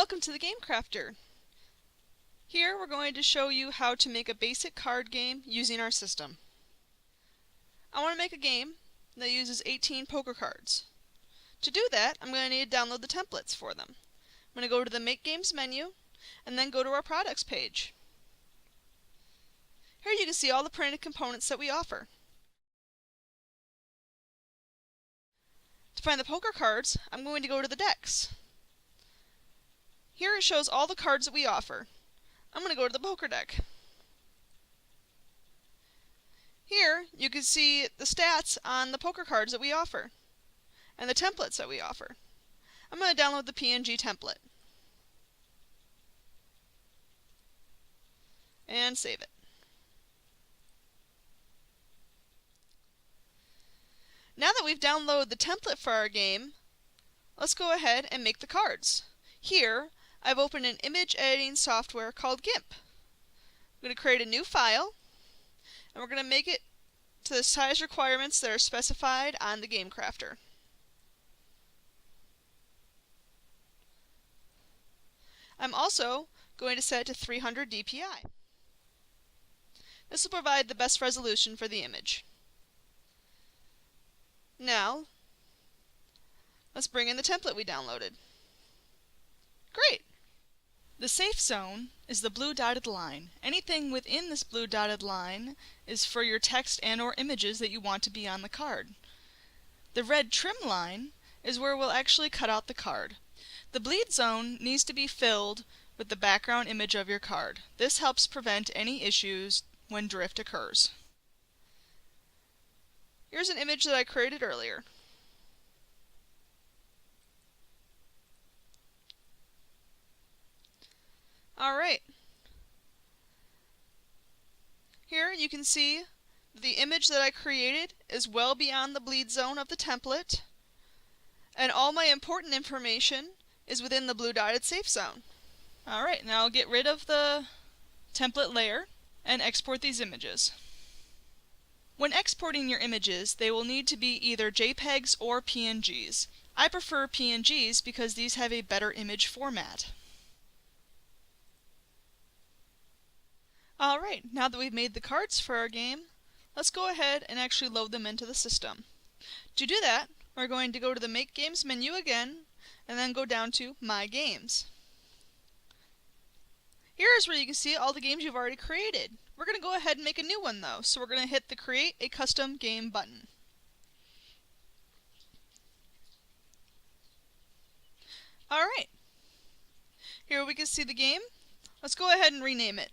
Welcome to the Game Crafter. Here we're going to show you how to make a basic card game using our system. I want to make a game that uses 18 poker cards. To do that, I'm going to need to download the templates for them. I'm going to go to the Make Games menu and then go to our products page. Here you can see all the printed components that we offer. To find the poker cards, I'm going to go to the decks. Here it shows all the cards that we offer. I'm going to go to the poker deck. Here you can see the stats on the poker cards that we offer and the templates that we offer. I'm going to download the PNG template and save it. Now that we've downloaded the template for our game, let's go ahead and make the cards. Here I've opened an image editing software called GIMP. I'm going to create a new file and we're going to make it to the size requirements that are specified on the Game Crafter. I'm also going to set it to 300 dpi. This will provide the best resolution for the image. Now, let's bring in the template we downloaded. Great! The safe zone is the blue dotted line. Anything within this blue dotted line is for your text and/or images that you want to be on the card. The red trim line is where we'll actually cut out the card. The bleed zone needs to be filled with the background image of your card. This helps prevent any issues when drift occurs. Here's an image that I created earlier. Alright. Here you can see the image that I created is well beyond the bleed zone of the template, and all my important information is within the blue dotted safe zone. Alright, now I'll get rid of the template layer and export these images. When exporting your images, they will need to be either JPEGs or PNGs. I prefer PNGs because these have a better image format. Alright, now that we've made the cards for our game, let's go ahead and actually load them into the system. To do that, we're going to go to the Make Games menu again, and then go down to My Games. Here is where you can see all the games you've already created. We're going to go ahead and make a new one though, so we're going to hit the Create a Custom Game button. Alright, here we can see the game. Let's go ahead and rename it.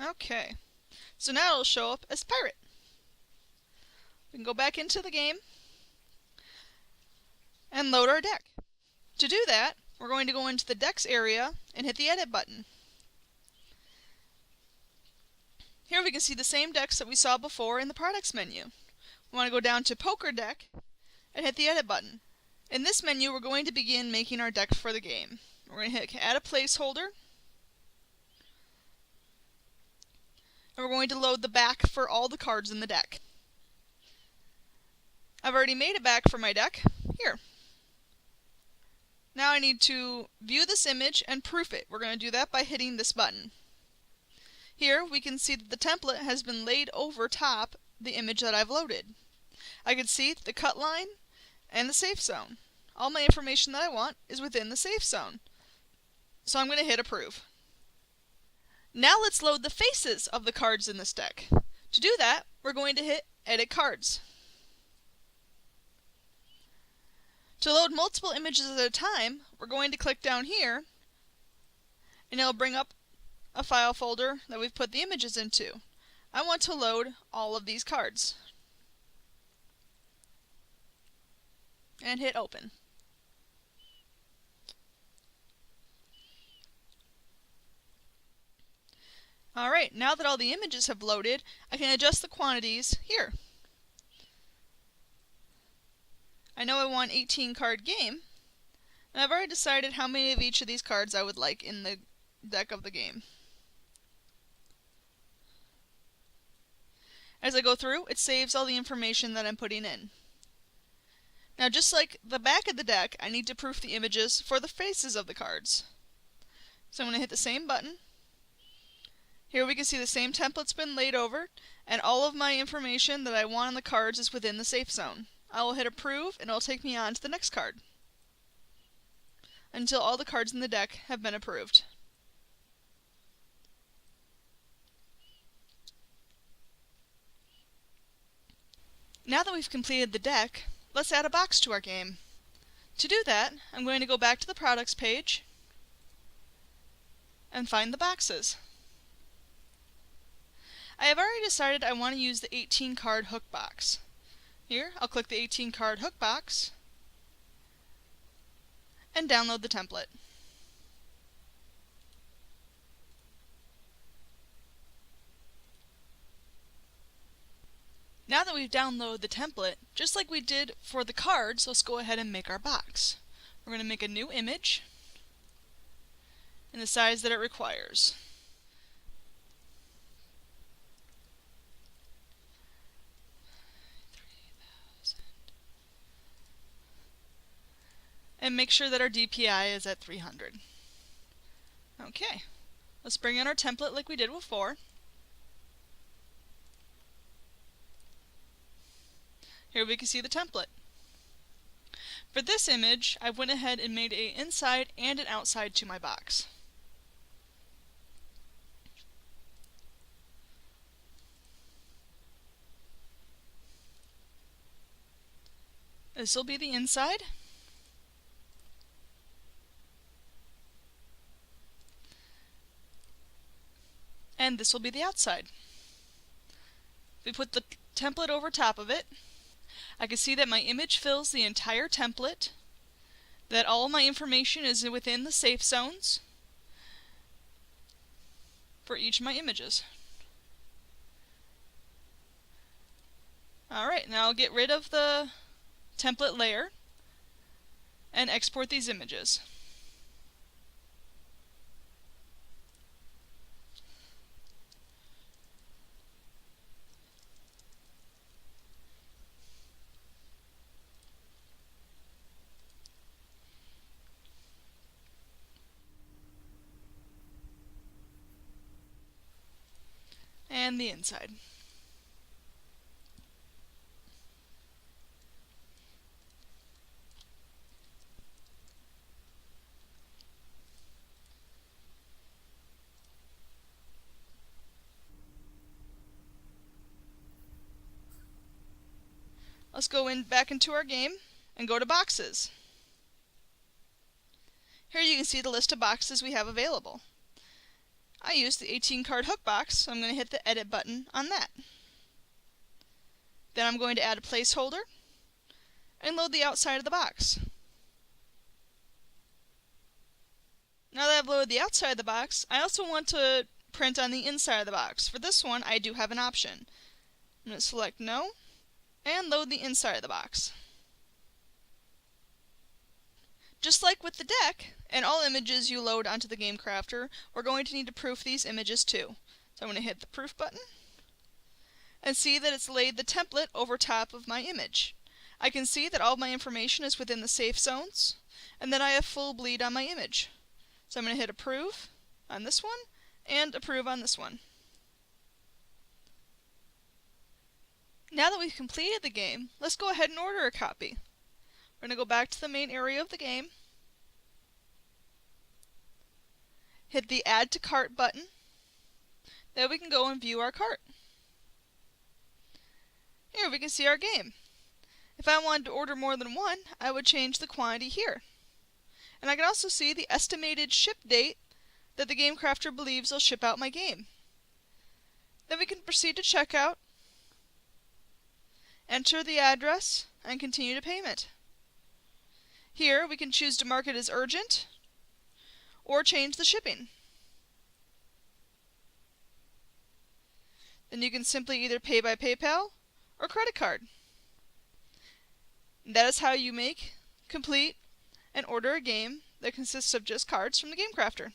Okay, so now it'll show up as Pirate. We can go back into the game and load our deck. To do that, we're going to go into the Decks area and hit the Edit button. Here we can see the same decks that we saw before in the Products menu. We want to go down to Poker Deck and hit the Edit button. In this menu, we're going to begin making our deck for the game. We're going to hit Add a Placeholder, and we're going to load the back for all the cards in the deck. I've already made a back for my deck. Here. Now I need to view this image and proof it. We're going to do that by hitting this button. Here we can see that the template has been laid over top the image that I've loaded. I can see the cut line and the safe zone. All my information that I want is within the safe zone. So I'm going to hit Approve. Now let's load the faces of the cards in this deck. To do that, we're going to hit Edit Cards. To load multiple images at a time, we're going to click down here, and it'll bring up a file folder that we've put the images into. I want to load all of these cards. And hit Open. Alright, now that all the images have loaded, I can adjust the quantities here. I know I want an 18 card game, and I've already decided how many of each of these cards I would like in the deck of the game. As I go through, it saves all the information that I'm putting in. Now, just like the back of the deck, I need to proof the images for the faces of the cards. So I'm going to hit the same button. Here we can see the same template's been laid over, and all of my information that I want on the cards is within the safe zone. I will hit approve, and it'll take me on to the next card until all the cards in the deck have been approved. Now that we've completed the deck, let's add a box to our game. To do that, I'm going to go back to the products page and find the boxes. I have already decided I want to use the 18 card hook box. Here, I'll click the 18 card hook box and download the template. Now that we've downloaded the template, just like we did for the cards, let's go ahead and make our box. We're going to make a new image in the size that it requires. And make sure that our DPI is at 300. Okay, let's bring in our template like we did before. Here we can see the template. For this image, I went ahead and made an inside and an outside to my box. This will be the inside. And this will be the outside. We put the template over top of it. I can see that my image fills the entire template, that all my information is within the safe zones for each of my images. Alright, now I'll get rid of the template layer and export these images. And the inside. Let's go back into our game and go to boxes. Here you can see the list of boxes we have available. I used the 18 card hook box, so I'm going to hit the edit button on that. Then I'm going to add a placeholder and load the outside of the box. Now that I've loaded the outside of the box, I also want to print on the inside of the box. For this one, I do have an option. I'm going to select no and load the inside of the box. Just like with the deck, and all images you load onto the Game Crafter, we're going to need to proof these images too. So I'm going to hit the proof button and see that it's laid the template over top of my image. I can see that all my information is within the safe zones, and that I have full bleed on my image. So I'm going to hit approve on this one, and approve on this one. Now that we've completed the game, let's go ahead and order a copy. We're going to go back to the main area of the game, hit the Add to Cart button, then we can go and view our cart. Here we can see our game. If I wanted to order more than one, I would change the quantity here. And I can also see the estimated ship date that the Game Crafter believes will ship out my game. Then we can proceed to checkout, enter the address, and continue to payment. Here we can choose to mark it as urgent or change the shipping. Then you can simply either pay by PayPal or credit card. And that is how you make, complete, and order a game that consists of just cards from the Game Crafter.